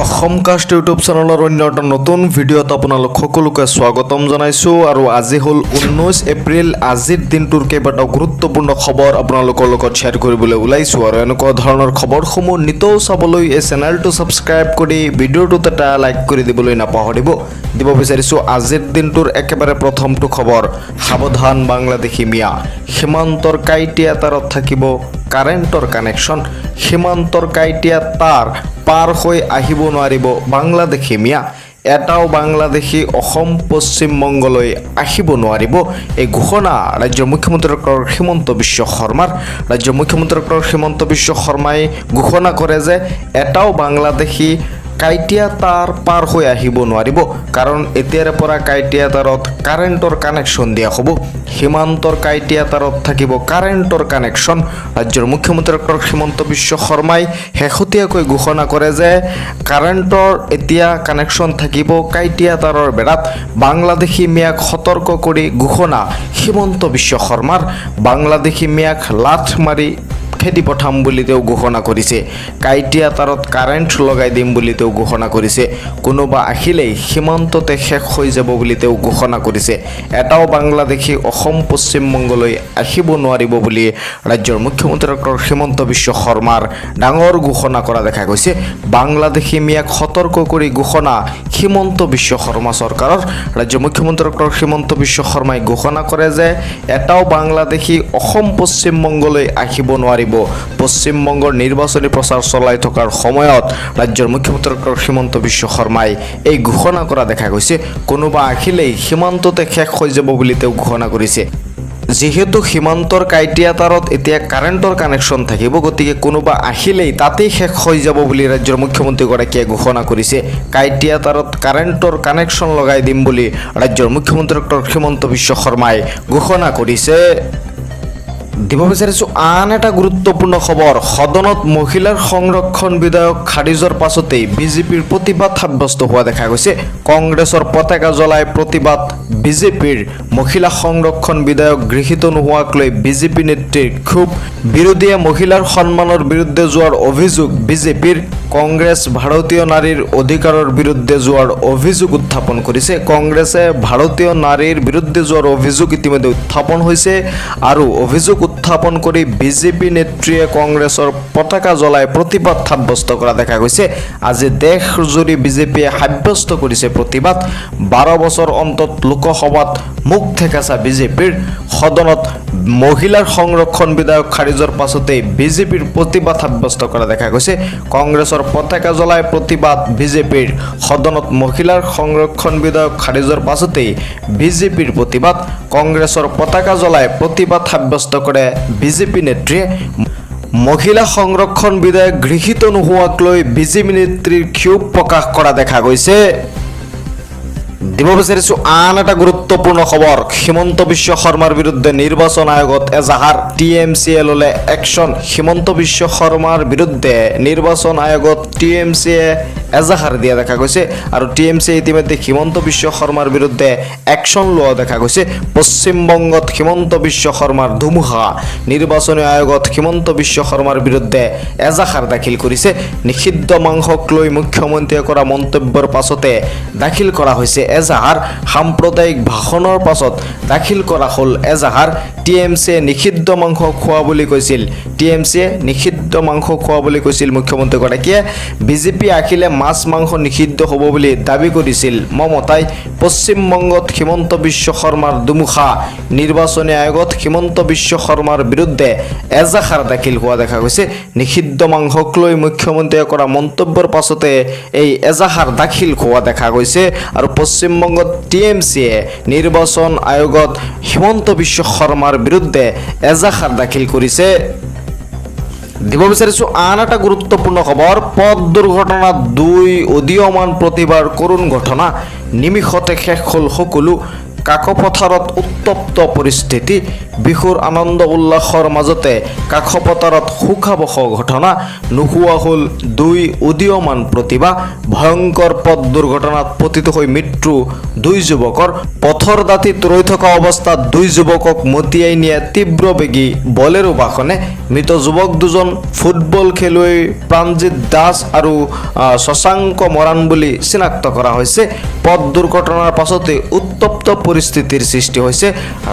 অসমকাষ্ট YouTube চেনেলৰ অন্য এটা নতুন ভিডিঅ'ত আপোনালোক সকলোকে স্বাগতম জনাইছোঁ আৰু আজি হ'ল 19 এপ্ৰিল। আজিৰ দিনটোৰ কেইবাটাও গুৰুত্বপূৰ্ণ খবৰ আপোনালোকৰ লগত শ্বেয়াৰ কৰিবলৈ ওলাইছোঁ আৰু এনেকুৱা ধৰণৰ খবৰসমূহ নিতৌ চাবলৈ এই চেনেলটো ছাবস্ক্ৰাইব কৰি ভিডিঅ'টোত এটা লাইক কৰি দিবলৈ নাপাহৰিব। দিব বিচাৰিছোঁ আজিৰ দিনটোৰ একেবাৰে প্ৰথমটো খবৰ। সাৱধান বাংলাদেশী মিয়া, সীমান্তৰ কাইটিয়া তাৰত থাকিব কাৰেণ্টৰ কানেকশ্যন। সীমান্তৰ কাইটিয়া তাৰ পাৰ হৈ আহিব নোৱাৰিব বাংলাদেশী মিয়া। এটাও বাংলাদেশী অসম পশ্চিমবংগলৈ আহিব নোৱাৰিব। এই ঘোষণা ৰাজ্যৰ মুখ্যমন্ত্ৰী ডক্টৰ হিমন্ত বিশ্ব শৰ্মাৰ। ৰাজ্যৰ মুখ্যমন্ত্ৰী ডক্টৰ হিমন্ত বিশ্ব শৰ্মাই ঘোষণা কৰে যে এটাও বাংলাদেশী কাইটিয়া তাৰ পাৰ হৈ আহিব নোৱাৰিব, কাৰণ এতিয়াৰে পৰা কাইটিয়া তাৰত কাৰেণ্টৰ কানেকশ্যন দিয়া হ'ব। সীমান্তৰ কাইটিয়া তাৰত থাকিব কাৰেণ্টৰ কানেকশ্যন। ৰাজ্যৰ মুখ্যমন্ত্ৰী ডক্টৰ হিমন্ত বিশ্ব শৰ্মাই শেহতীয়াকৈ ঘোষণা কৰে যে কাৰেণ্টৰ এতিয়া কানেকশ্যন থাকিব কাইটিয়া তাৰৰ বেৰাত। বাংলাদেশী মিয়াক সতৰ্ক কৰি ঘোষণা হিমন্ত বিশ্ব শৰ্মাৰ। বাংলাদেশী মিয়াক লাথ মাৰি খেদি পঠাম বুলি তেওঁ ঘোষণা কৰিছে। কাইটিয়া তাৰত কাৰেণ্ট লগাই দিম বুলি তেওঁ ঘোষণা কৰিছে। কোনোবা আহিলেই সীমান্ততে শেষ হৈ যাব বুলি তেওঁ ঘোষণা কৰিছে। এটাও বাংলাদেশী অসম পশ্চিমবংগলৈ আহিব নোৱাৰিব বুলি ৰাজ্যৰ মুখ্যমন্ত্ৰী ডক্টৰ হিমন্ত বিশ্ব শৰ্মাৰ ডাঙৰ ঘোষণা কৰা দেখা গৈছে। বাংলাদেশী মিয়াক সতৰ্ক কৰি ঘোষণা হিমন্ত বিশ্ব শৰ্মা চৰকাৰৰ। ৰাজ্যৰ মুখ্যমন্ত্ৰী ডক্টৰ হিমন্ত বিশ্ব শৰ্মাই ঘোষণা কৰে যে এটাও বাংলাদেশী অসম পশ্চিমবংগলৈ আহিব নোৱাৰিব। পশ্চিমবংগৰ নিৰ্বাচনী প্ৰচাৰ চলাই থকাৰ সময়ত ৰাজ্যৰ মুখ্যমন্ত্ৰী ডক্টৰ হিমন্ত বিশ্ব শৰ্মাই এই ঘোষণা কৰা দেখা গৈছে। কোনোবা আহিলেই সীমান্ততে শেষ হৈ যাব বুলি তেওঁ ঘোষণা কৰিছে। যিহেতু সীমান্তৰ কাইটিয়া তাৰত এতিয়া কাৰেণ্টৰ কানেকশ্যন থাকিব, গতিকে কোনোবা আহিলেই তাতেই শেষ হৈ যাব বুলি ৰাজ্যৰ মুখ্যমন্ত্ৰীগৰাকীয়ে ঘোষণা কৰিছে। কাইটিয়া তাৰত কাৰেণ্টৰ কানেকশ্যন লগাই দিম বুলি ৰাজ্যৰ মুখ্যমন্ত্ৰী ডক্টৰ হিমন্ত বিশ্ব শৰ্মাই ঘোষণা কৰিছে। দিব বিচাৰিছোঁ আন এটা গুৰুত্বপূৰ্ণ খবৰ। সদনত মহিলাৰ সংৰক্ষণ বিধেয়ক খাৰিজৰ পাছতেই বিজেপিৰ প্ৰতিবাদ সাব্যস্ত হোৱা দেখা গৈছে। কংগ্ৰেছৰ পতাকা জ্বলাই প্ৰতিবাদ বিজেপিৰ। মহিলা সংৰক্ষণ বিধেয়ক গৃহীত নোহোৱাক লৈ বিজেপি নেত্ৰীৰ ক্ষোভ। বিৰোধীয়ে মহিলাৰ সন্মানৰ বিৰুদ্ধে যোৱাৰ অভিযোগ বিজেপিৰ। কংগ্ৰেছ ভাৰতীয় নাৰীৰ অধিকাৰৰ বিৰুদ্ধে যোৱাৰ অভিযোগ উত্থাপন কৰিছে। কংগ্ৰেছে ভাৰতীয় নাৰীৰ বিৰুদ্ধে যোৱাৰ অভিযোগ ইতিমধ্যে উত্থাপন হৈছে আৰু অভিযোগ উত্থাপন কৰি বিজেপি নেত্ৰীয়ে কংগ্ৰেছৰ পতাকা জ্বলাই প্ৰতিবাদ সাব্যস্ত কৰা দেখা গৈছে। আজি দেশজুৰি বিজেপিয়ে সাব্যস্ত কৰিছে প্ৰতিবাদ। 12 বছৰ অন্তত লোকসভাত মুখ থেকেচা বিজেপিৰ। সদনত মহিলাৰ সংৰক্ষণ বিধেয়ক খাৰিজৰ পাছতেই বিজেপিৰ প্ৰতিবাদ সাব্যস্ত কৰা দেখা গৈছে। কংগ্ৰেছৰ পতাকা জ্বলাই প্ৰতিবাদ বিজেপিৰ। সদনত মহিলাৰ সংৰক্ষণ বিধেয়ক খাৰিজৰ পাছতেই বিজেপিৰ প্ৰতিবাদ। কংগ্ৰেছৰ পতাকা জ্বলাই প্ৰতিবাদ সাব্যস্ত কৰে বিজেপি নেত্ৰীয়ে। মহিলা সংৰক্ষণ বিধেয়ক গৃহীত নোহোৱাক লৈ বিজেপি নেত্ৰীৰ ক্ষোভ প্ৰকাশ কৰা দেখা গৈছে। দিব বিচাৰিছোঁ আন এটা গুৰুত্বপূৰ্ণ খবৰ। হিমন্ত বিশ্ব শৰ্মাৰ বিৰুদ্ধে নিৰ্বাচন আয়োগত এজাহাৰ। TMCয়ে ল'লে একশ্যন। হিমন্ত বিশ্ব শৰ্মাৰ বিৰুদ্ধে নিৰ্বাচন আয়োগত TMCয়ে এজাহাৰ দিয়া দেখা গৈছে আৰু TMCয়ে ইতিমধ্যে হিমন্ত বিশ্ব শৰ্মাৰ বিৰুদ্ধে একশ্যন লোৱা দেখা গৈছে। পশ্চিমবংগত হিমন্ত বিশ্ব শৰ্মাৰ ধুমুহা। নিৰ্বাচনী আয়োগত হিমন্ত বিশ্ব শৰ্মাৰ বিৰুদ্ধে এজাহাৰ দাখিল কৰিছে। নিষিদ্ধ মাংসক লৈ মুখ্যমন্ত্ৰীয়ে কৰা মন্তব্যৰ পাছতে দাখিল কৰা হৈছে এজাহাৰ। সাম্প্ৰদায়িক ভাষণৰ পাছত দাখিল কৰা হ'ল এজাহাৰ। TMCয়ে নিষিদ্ধ মাংস খোৱা বুলি কৈছিল। TMCয়ে নিষিদ্ধ মাংস খোৱা বুলি কৈছিল মুখ্যমন্ত্ৰীগৰাকীয়ে। বিজেপি আহিলে মাছ মাংস নিষিদ্ধ হ'ব বুলি দাবী কৰিছিল মমতাই। পশ্চিমবংগত হিমন্ত বিশ্ব শৰ্মাৰ দুমুখা। নিৰ্বাচনী আয়োগত হিমন্ত বিশ্ব শৰ্মাৰ বিৰুদ্ধে এজাহাৰ দাখিল হোৱা দেখা গৈছে। নিষিদ্ধ মাংসক লৈ মুখ্যমন্ত্ৰীয়ে কৰা মন্তব্যৰ পাছতে এই এজাহাৰ দাখিল হোৱা দেখা গৈছে আৰু পশ্চিমবংগত TMCয়ে নিৰ্বাচন আয়োগত হিমন্ত বিশ্ব শৰ্মাৰ বিৰুদ্ধে এজাহাৰ দাখিল কৰিছে। দিব বিচাৰিছোঁ আন এটা গুৰুত্বপূৰ্ণ খবৰ। পথ দুৰ্ঘটনাত 2 উদীয়মান প্ৰতিভাৰ কৰুণ ঘটনা। নিমিষতে শেষ হ'ল সকলো। কাকপথাৰত উত্তপ্ত পৰিস্থিতি বিহুৰ আনন্দ উল্লাসৰ মাজতে কাকপথাৰত শোকাবহ ঘটনা নোহোৱা হ'ল 2 উদীয়মান প্ৰতিভা ভয়ংকৰ পথ দুৰ্ঘটনাত পতিত হৈ মৃত্যু 2 যুৱকৰ পথৰ দাঁতিত ৰৈ থকা অৱস্থাত 2 যুৱকক মতিয়াই নিয়ে তীব্ৰবেগী বলেৰো বাহনে মৃত যুৱক দুজন ফুটবল খেলুৱৈ প্ৰাণজিৎ দাস আৰু শশাংক মৰাণ বুলি চিনাক্ত কৰা হৈছে পথ দুৰ্ঘটনাৰ পাছতে উত্তপ্ত পৰিস্থিতিৰ সৃষ্টি হৈছে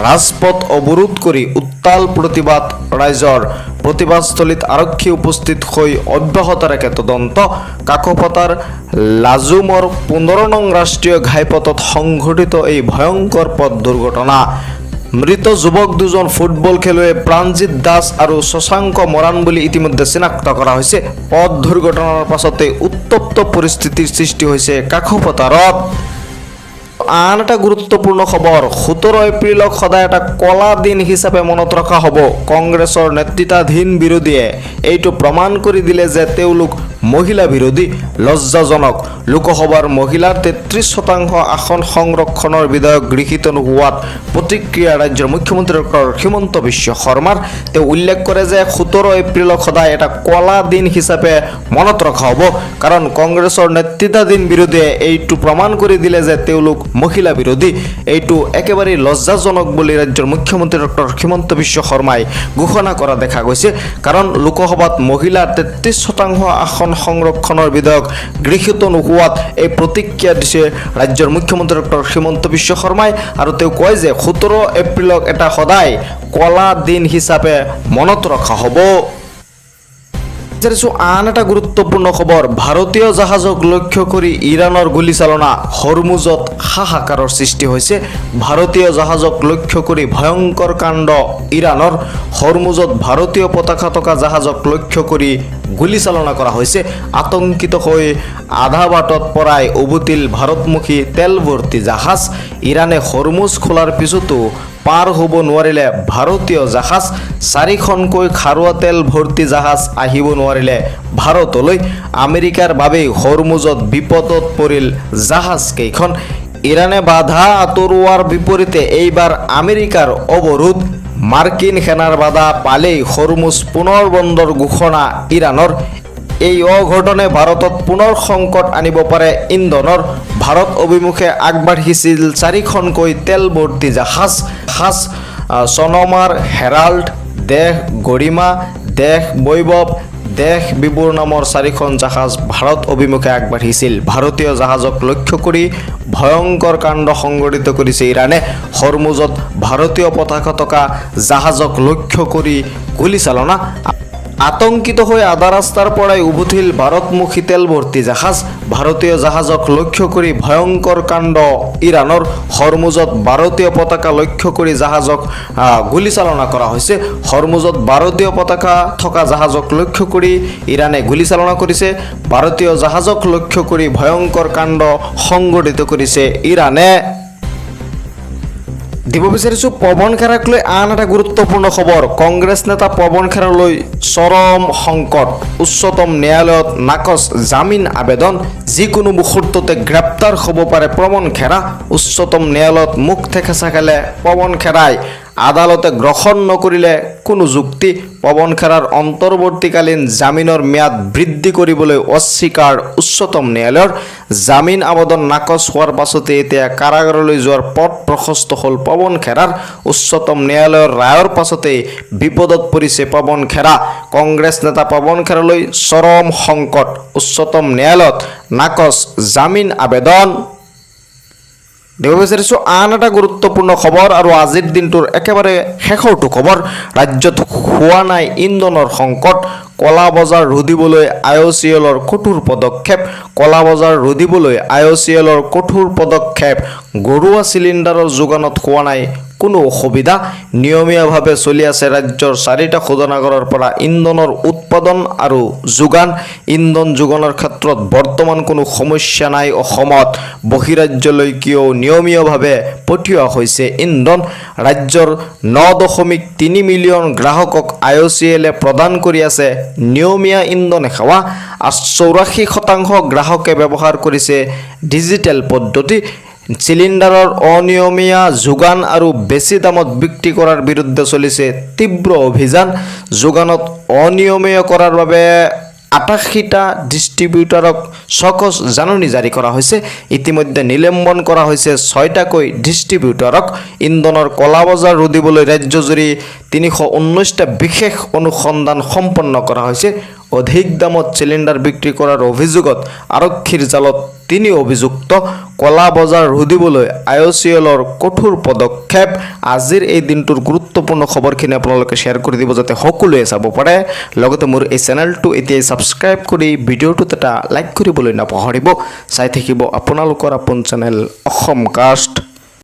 ৰাজপথ অৱৰোধ কৰি উত্তাল প্ৰতিবাদ ৰাইজৰ প্ৰতিবাদস্থলীত আৰক্ষী উপস্থিত হৈ অব্যাহত ৰাখে তদন্ত কাকপথাৰ লাজুমৰ 15 নং ৰাষ্ট্ৰীয় ঘাইপথত সংঘটিত এই ভয়ংকৰ পথ দুৰ্ঘটনা মৃত যুৱক দুজন ফুটবল খেলুৱৈ প্ৰাণজিৎ দাস আৰু শশাংক মৰাণ বুলি ইতিমধ্যে চিনাক্ত কৰা হৈছে পথ দুৰ্ঘটনাৰ পাছতে উত্তপ্ত পৰিস্থিতিৰ সৃষ্টি হৈছে কাকপথাৰত আন এটা গুৰুত্বপূৰ্ণ খবৰ 17 এপ্ৰিলক সদায় এটা কলা দিন হিচাপে মনত ৰখা হ'ব কংগ্ৰেছৰ নেতৃত্বাধীন বিৰোধীয়ে এইটো প্ৰমাণ কৰি দিলে যে তেওঁলোক মহিলা বিৰোধী লজ্জাজনক লোকসভাৰ মহিলাৰ 33% আসন সংৰক্ষণৰ বিধেয়ক গৃহীত নোহোৱাত প্ৰতিক্ৰিয়া ৰাজ্যৰ মুখ্যমন্ত্ৰী ডক্টৰ হিমন্ত বিশ্ব শৰ্মাৰ তেওঁ উল্লেখ কৰে যে 17 এপ্ৰিলক সদায় এটা কলা দিন হিচাপে মনত ৰখা হ'ব কাৰণ কংগ্ৰেছৰ নেতৃত্বাধীন বিৰোধীয়ে এইটো প্ৰমাণ কৰি দিলে যে তেওঁলোক মহিলা বিৰোধী এইটো একেবাৰে লজ্জাজনক বুলি ৰাজ্যৰ মুখ্যমন্ত্ৰী ডক্টৰ হিমন্ত বিশ্ব শৰ্মাই ঘোষণা কৰা দেখা গৈছে কাৰণ লোকসভাত মহিলাৰ 33% আসন সংৰক্ষণৰ বিধেয়ক গৃহীত নোহোৱাত এই প্ৰতিক্ৰিয়া দিছে ৰাজ্যৰ মুখ্যমন্ত্ৰী ডক্টৰ হিমন্ত বিশ্ব শৰ্মাই আৰু তেওঁ কয় যে 17 এপ্ৰিলক এটা সদায় কলা দিন হিচাপে মনত ৰখা হ'ব আন এটা গুৰুত্বপূৰ্ণ খবৰ ভাৰতীয় জাহাজক লক্ষ্য কৰি ইৰাণৰ গুলীচালনা হৰমুজত হাহাকাৰৰ সৃষ্টি হৈছে ভাৰতীয় জাহাজক লক্ষ্য কৰি ভয়ংকৰ কাণ্ড ইৰাণৰ হৰমুজত ভাৰতীয় পতাকা থকা জাহাজক লক্ষ্য কৰি গুলীচালনা কৰা হৈছে আতংকিত হৈ আধা বাটত পৰাই উভতিল ভাৰতমুখী তেল ভৰ্তি জাহাজ ইৰাণে হৰমুজ খোলাৰ পিছতো পাৰ হ'ব নোৱাৰিলে ভাৰতীয় জাহাজ 4খনকৈ খাৰুৱা তেল ভৰ্তি জাহাজ আহিব নোৱাৰিলে ভাৰতলৈ আমেৰিকাৰ বাবে হৰমুজত বিপদত পৰিল জাহাজ কেইখন ইৰাণে বাধা আঁতৰোৱাৰ বিপৰীতে এইবাৰ আমেৰিকাৰ অৱৰোধ মাৰ্কিন সেনাৰ বাধা পালেই হৰমুজ পুনৰ বন্দৰ ঘোষণা ইৰাণৰ এই অঘটনে ভাৰতত পুনৰ সংকট আনিব পাৰে ইন্ধনৰ ভাৰত অভিমুখে আগবাঢ়িছিল 4খনকৈ তেল ভৰ্তি জাহাজ চনমাৰ হেৰাল্ড দেশ গৰিমা দেশ বৈভৱ দেশ বিবুৰ নামৰ 4খন জাহাজ ভাৰত অভিমুখে আগবাঢ়িছিল ভাৰতীয় জাহাজক লক্ষ্য কৰি ভয়ংকৰ কাণ্ড সংঘটিত কৰিছে ইৰাণে হৰমুজত ভাৰতীয় পতাকা থকা জাহাজক লক্ষ্য কৰি গুলীচালনা আতংকিত হৈ আধা ৰাস্তাৰ পৰাই উভতিল ভাৰতমুখী তেল ভৰ্তি জাহাজ ভাৰতীয় জাহাজক লক্ষ্য কৰি ভয়ংকৰ কাণ্ড ইৰাণৰ হৰমুজত ভাৰতীয় পতাকা লক্ষ্য কৰি জাহাজক গুলীচালনা কৰা হৈছে হৰমুজত ভাৰতীয় পতাকা থকা জাহাজক লক্ষ্য কৰি ইৰাণে গুলীচালনা কৰিছে ভাৰতীয় জাহাজক লক্ষ্য কৰি ভয়ংকৰ কাণ্ড সংঘটিত কৰিছে ইৰাণে দিব বিচাৰিছো পৱন খেৰাক লৈ আন এটা গুৰুত্বপূৰ্ণ খবৰ কংগ্ৰেছ নেতা পৱন খেৰালৈ চৰম সংকট উচ্চতম ন্যায়ালয়ত নাকচ জামিন আবেদন যিকোনো মুহূৰ্ততে গ্ৰেপ্তাৰ হ'ব পাৰে পৱন খেৰা উচ্চতম ন্যায়ালয়ত মুখ থেকেচা খেলে পৱন খেৰাই আদালতে গ্ৰহণ নকৰিলে কোনো যুক্তি পৱন খেৰাৰ অন্তৰ্বৰ্তীকালীন জামিনৰ ম্যাদ বৃদ্ধি কৰিবলৈ অস্বীকাৰ উচ্চতম ন্যায়ালয়ৰ জামিন আবেদন নাকচ হোৱাৰ পাছতে এতিয়া কাৰাগাৰলৈ যোৱাৰ পথ প্ৰশস্ত হ'ল পৱন খেৰাৰ উচ্চতম ন্যায়ালয়ৰ ৰায়ৰ পাছতে বিপদত পৰিছে পৱন খেৰা কংগ্ৰেছ নেতা পৱন খেৰালৈ চৰম সংকট উচ্চতম ন্যায়ালয়ত নাকচ জামিন আবেদন দিব বিচাৰিছো আন এটা গুৰুত্বপূৰ্ণ খবৰ আৰু আজিৰ দিনটোৰ একেবাৰে শেষৰটো খবৰ ৰাজ্যত হোৱা নাই ইন্ধনৰ সংকট কলা বজাৰ ৰোধিবলৈ IOCLৰ কঠোৰ পদক্ষেপ কলা বজাৰ ৰোধিবলৈ IOCLৰ কঠোৰ পদক্ষেপ গৰুৱা চিলিণ্ডাৰৰ যোগানত হোৱা নাই কোনো অসুবিধা নিয়মীয়াভাৱে চলি আছে ৰাজ্যৰ 4টা শোধনাগাৰৰ পৰা ইন্ধনৰ উৎপাদন আৰু যোগান ইন্ধন যোগানৰ ক্ষেত্ৰত বৰ্তমান কোনো সমস্যা নাই অসমত বহিৰাজ্যলৈকেও নিয়মীয়াভাৱে পঠিওৱা হৈছে ইন্ধন ৰাজ্যৰ 9.3 মিলিয়ন গ্ৰাহকক IOCLে প্ৰদান কৰি আছে নিয়মীয়া ইন্ধন সেৱা 84% গ্ৰাহকে ব্যৱহাৰ কৰিছে ডিজিটেল পদ্ধতি চিলিণ্ডাৰৰ অনিয়মীয়া যোগান আৰু বেছি দামত বিক্ৰী কৰাৰ বিৰুদ্ধে চলিছে তীব্ৰ অভিযান। যোগানত অনিয়মীয়া কৰাৰ বাবে ৮৮টা ডিষ্ট্ৰিবিউটৰক চকচ জাননী জাৰি কৰা হৈছে। ইতিমধ্যে নিলম্বন কৰা হৈছে ৬টাকৈ ডিষ্ট্ৰিবিউটৰক। ইন্ধনৰ কলা বজাৰ ৰোধিবলৈ ৰাজ্যজুৰি ৩১৯টা বিশেষ অনুসন্ধান সম্পন্ন কৰা হৈছে। অধিক দামত চিলিণ্ডাৰ বিক্ৰী কৰাৰ অভিযোগত আৰক্ষীৰ জালত ৩ অভিযুক্ত। কলা বজাৰ ৰোধিবলৈ IOCLৰ কঠোৰ পদক্ষেপ। আজিৰ এই দিনটোৰ গুৰুত্বপূৰ্ণ খবৰখিনি আপোনালোকে শ্বেয়াৰ কৰি দিব যাতে সকলোৱে চাব পাৰে। লগতে মোৰ এই চেনেলটো এতিয়াই ছাবস্ক্ৰাইব কৰি ভিডিঅ'টোত এটা লাইক কৰিবলৈ নাপাহৰিব। চাই থাকিব আপোনালোকৰ আপোন চেনেল অসম কাষ্ট।